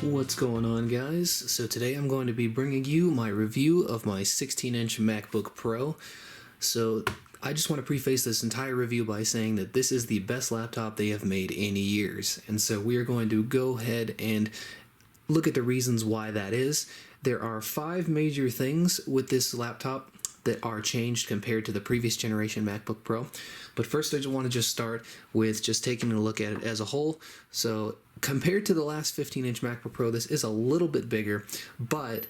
What's going on, guys? So today I'm going to be bringing you my review of my 16-inch MacBook Pro. So I just want to preface this entire review by saying that this is the best laptop they have made in years. And so we are going to go ahead and look at the reasons why that is. There are 5 major things with this laptop that are changed compared to the previous generation MacBook Pro. But first I just want to start with just taking a look at it as a whole. So compared to the last 15-inch MacBook Pro, this is a little bit bigger, but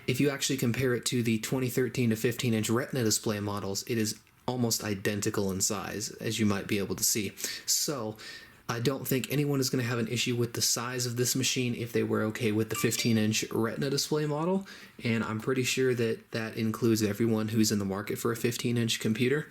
if you actually compare it to the 2013 to 15-inch Retina display models, it is almost identical in size, as you might be able to see. So I don't think anyone is going to have an issue with the size of this machine if they were okay with the 15-inch Retina display model, and I'm pretty sure that that includes everyone who's in the market for a 15-inch computer.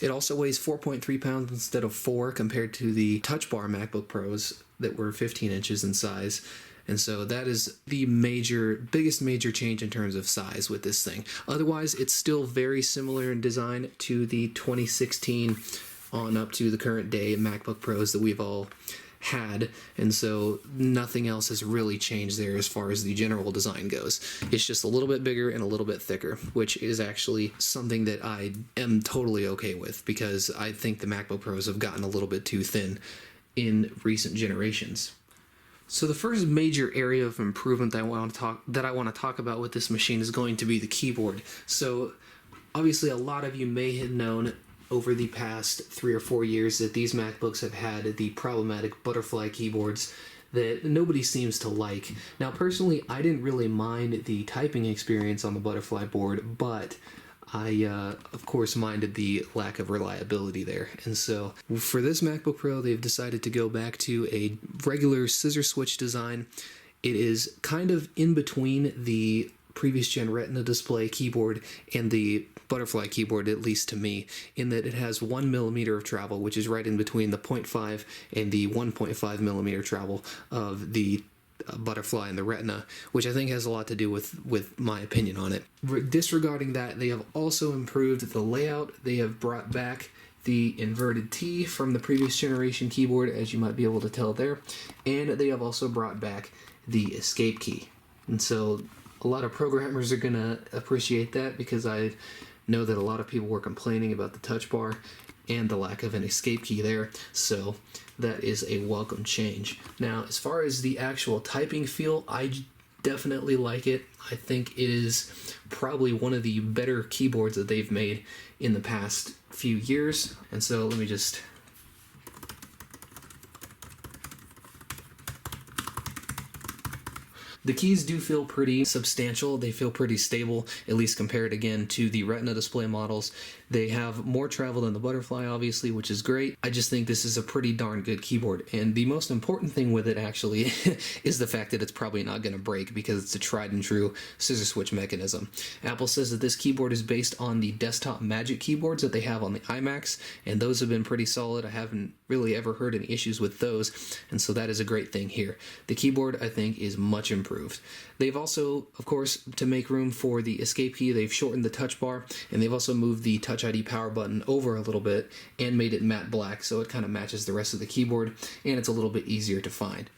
It also weighs 4.3 pounds instead of 4 compared to the Touch Bar MacBook Pros that were 15 inches in size. And so that is the biggest major change in terms of size with this thing. Otherwise, it's still very similar in design to the 2016 on up to the current day MacBook Pros that we've all had, and so nothing else has really changed there as far as the general design goes. It's just a little bit bigger and a little bit thicker, which is actually something that I am totally okay with, because I think the MacBook Pros have gotten a little bit too thin in recent generations. So the first major area of improvement that I want to talk about with this machine is going to be the keyboard. So obviously a lot of you may have known over the past 3 or 4 years that these MacBooks have had the problematic butterfly keyboards that nobody seems to like. Now personally, I didn't really mind the typing experience on the butterfly board, but I of course minded the lack of reliability there. And so for this MacBook Pro, they've decided to go back to a regular scissor switch design. It is kind of in between the previous gen Retina display keyboard and the butterfly keyboard, at least to me, in that it has 1 millimeter of travel, which is right in between the 0.5 and the 1.5 millimeter travel of the butterfly and the Retina, which I think has a lot to do with my opinion on it. Disregarding that, they have also improved the layout. They have brought back the inverted T from the previous generation keyboard, as you might be able to tell there, and they have also brought back the escape key. And so a lot of programmers are going to appreciate that, because I know that a lot of people were complaining about the touch bar and the lack of an escape key there, so that is a welcome change. Now, as far as the actual typing feel, I definitely like it. I think it is probably one of the better keyboards that they've made in the past few years. And so let me just... The keys do feel pretty substantial. They feel pretty stable, at least compared again to the Retina display models. They have more travel than the butterfly, obviously, which is great. I just think this is a pretty darn good keyboard. And the most important thing with it, actually, is the fact that it's probably not going to break, because it's a tried and true scissor switch mechanism. Apple says that this keyboard is based on the desktop Magic keyboards that they have on the iMacs, and those have been pretty solid. I haven't really ever heard any issues with those, and so that is a great thing here. The keyboard, I think, is much improved. They've also, of course, to make room for the escape key, they've shortened the touch bar, and they've also moved the Touch ID power button over a little bit and made it matte black, so it kind of matches the rest of the keyboard, and it's a little bit easier to find.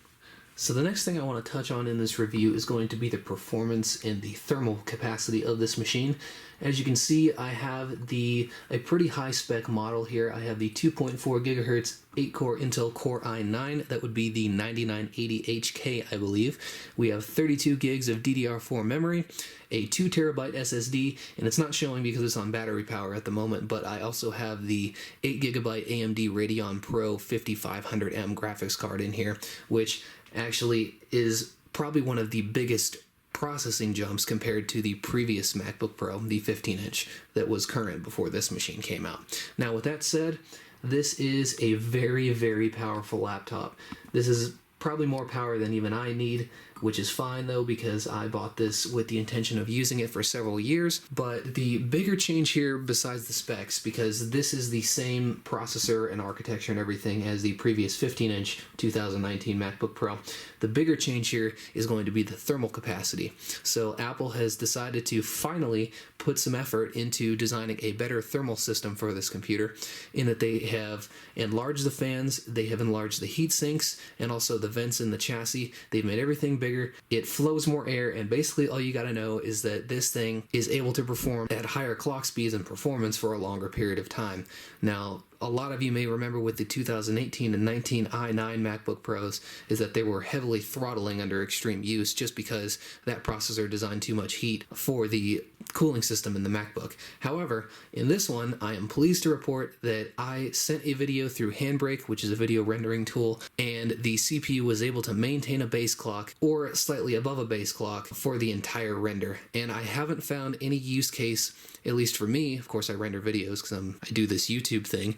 So the next thing I want to touch on in this review is going to be the performance and the thermal capacity of this machine. As you can see, I have a pretty high spec model here. I have the 2.4 gigahertz 8-core Intel Core i9. That would be the 9980HK, I believe. We have 32 gigs of DDR4 memory, a 2 terabyte SSD, and it's not showing because it's on battery power at the moment, but I also have the 8 gigabyte AMD Radeon Pro 5500M graphics card in here, which actually is probably one of the biggest processing jumps compared to the previous MacBook Pro, the 15-inch, that was current before this machine came out. Now, with that said, this is a very, very powerful laptop. This is probably more power than even I need, which is fine though, because I bought this with the intention of using it for several years. But the bigger change here, besides the specs, because this is the same processor and architecture and everything as the previous 15-inch 2019 MacBook Pro, the bigger change here is going to be the thermal capacity. So Apple has decided to finally put some effort into designing a better thermal system for this computer, in that they have enlarged the fans, they have enlarged the heat sinks, and also the vents in the chassis. They've made everything bigger bigger, it flows more air, and basically all you gotta know is that this thing is able to perform at higher clock speeds and performance for a longer period of time. Now, a lot of you may remember with the 2018 and 19 i9 MacBook Pros is that they were heavily throttling under extreme use just because that processor designed too much heat for the cooling system in the MacBook. However, in this one, I am pleased to report that I sent a video through Handbrake, which is a video rendering tool, and the CPU was able to maintain a base clock or slightly above a base clock for the entire render. And I haven't found any use case, at least for me. Of course, I render videos because I do this YouTube thing,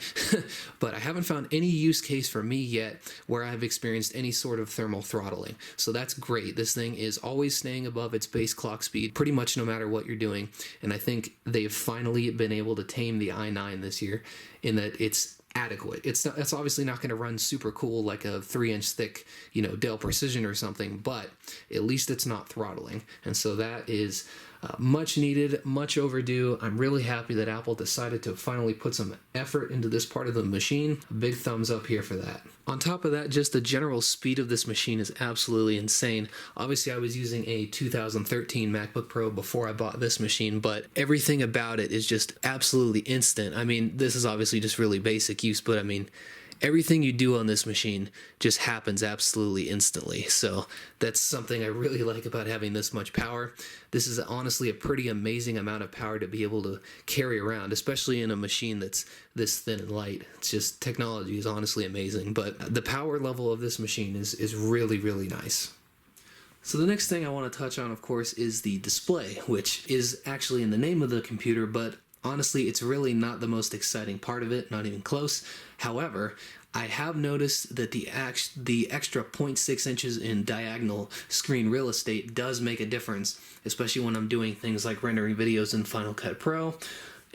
but I haven't found any use case for me yet where I've experienced any sort of thermal throttling. So that's great. This thing is always staying above its base clock speed pretty much no matter what you're doing. And I think they've finally been able to tame the i9 this year in that it's adequate. It's obviously not going to run super cool like a 3-inch thick, Dell Precision or something, but at least it's not throttling. And so that is much needed, much overdue. I'm really happy that Apple decided to finally put some effort into this part of the machine. A big thumbs up here for that. On top of that, just the general speed of this machine is absolutely insane. Obviously, I was using a 2013 MacBook Pro before I bought this machine, but everything about it is just absolutely instant. I mean, this is obviously just really basic use, but I mean, everything you do on this machine just happens absolutely instantly. So that's something I really like about having this much power. This is honestly a pretty amazing amount of power to be able to carry around, especially in a machine that's this thin and light. It's just, technology is honestly amazing, but the power level of this machine is really, really nice. So the next thing I want to touch on, of course, is the display, which is actually in the name of the computer, but honestly, it's really not the most exciting part of it, not even close. However, I have noticed that the extra 0.6 inches in diagonal screen real estate does make a difference, especially when I'm doing things like rendering videos in Final Cut Pro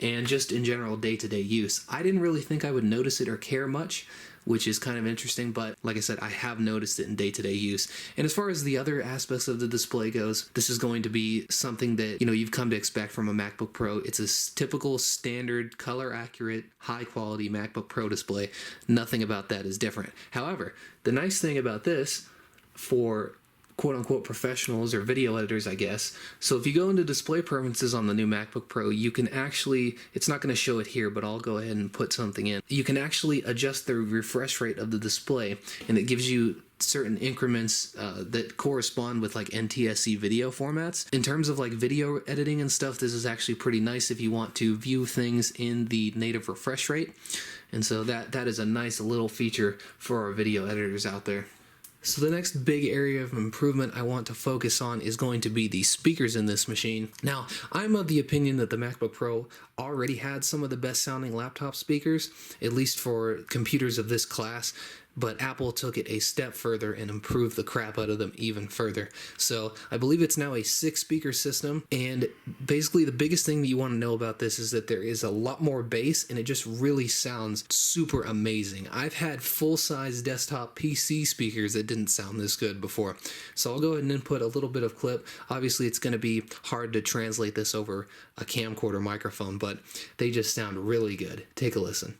and just in general day-to-day use. I didn't really think I would notice it or care much, which is kind of interesting, but like I said, I have noticed it in day-to-day use. And as far as the other aspects of the display goes, this is going to be something that, you've come to expect from a MacBook Pro. It's a typical, standard, color-accurate, high-quality MacBook Pro display. Nothing about that is different. However, the nice thing about this, for quote-unquote professionals or video editors, I guess. So if you go into display preferences on the new MacBook Pro, you can actually, it's not going to show it here, but I'll go ahead and put something in. You can actually adjust the refresh rate of the display, and it gives you certain increments that correspond with like NTSC video formats. In terms of like video editing and stuff, this is actually pretty nice if you want to view things in the native refresh rate. And so that is a nice little feature for our video editors out there. So the next big area of improvement I want to focus on is going to be the speakers in this machine. Now, I'm of the opinion that the MacBook Pro already had some of the best sounding laptop speakers, at least for computers of this class, but Apple took it a step further and improved the crap out of them even further. So I believe it's now a 6-speaker system, and basically the biggest thing that you want to know about this is that there is a lot more bass, and it just really sounds super amazing. I've had full-size desktop PC speakers that didn't sound this good before. So I'll go ahead and input a little bit of clip. Obviously it's going to be hard to translate this over a camcorder microphone, but they just sound really good. Take a listen.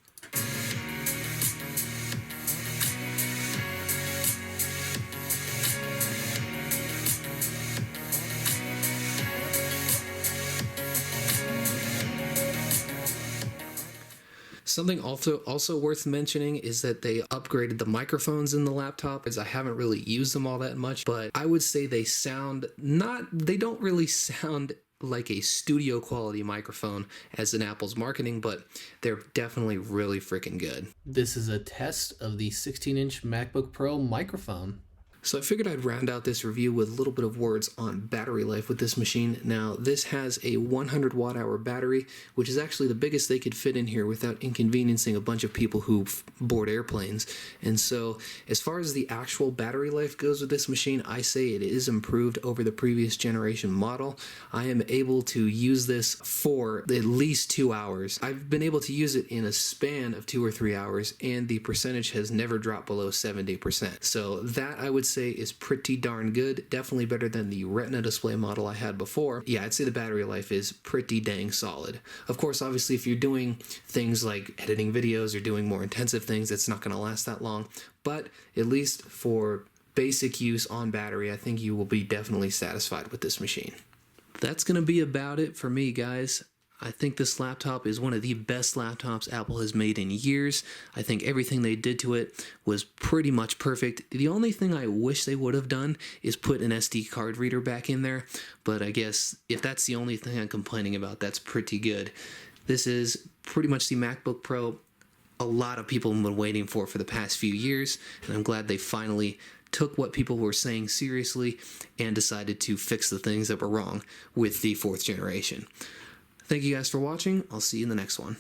Something also worth mentioning is that they upgraded the microphones in the laptop, as I haven't really used them all that much, but I would say they don't really sound like a studio quality microphone as in Apple's marketing, but they're definitely really freaking good. This is a test of the 16-inch MacBook Pro microphone. So I figured I'd round out this review with a little bit of words on battery life with this machine. Now, this has a 100 watt-hour battery, which is actually the biggest they could fit in here without inconveniencing a bunch of people who board airplanes. And so, as far as the actual battery life goes with this machine, I say it is improved over the previous generation model. I am able to use this for at least 2 hours. I've been able to use it in a span of 2 or 3 hours, and the percentage has never dropped below 70%. So that, I would say, is pretty darn good. Definitely better than the Retina display model I had before. Yeah, I'd say the battery life is pretty dang solid. Of course, obviously, if you're doing things like editing videos or doing more intensive things, it's not going to last that long. But at least for basic use on battery, I think you will be definitely satisfied with this machine. That's going to be about it for me, guys. I think this laptop is one of the best laptops Apple has made in years. I think everything they did to it was pretty much perfect. The only thing I wish they would have done is put an SD card reader back in there, but I guess if that's the only thing I'm complaining about, that's pretty good. This is pretty much the MacBook Pro a lot of people have been waiting for the past few years, and I'm glad they finally took what people were saying seriously and decided to fix the things that were wrong with the 4th generation. Thank you guys for watching. I'll see you in the next one.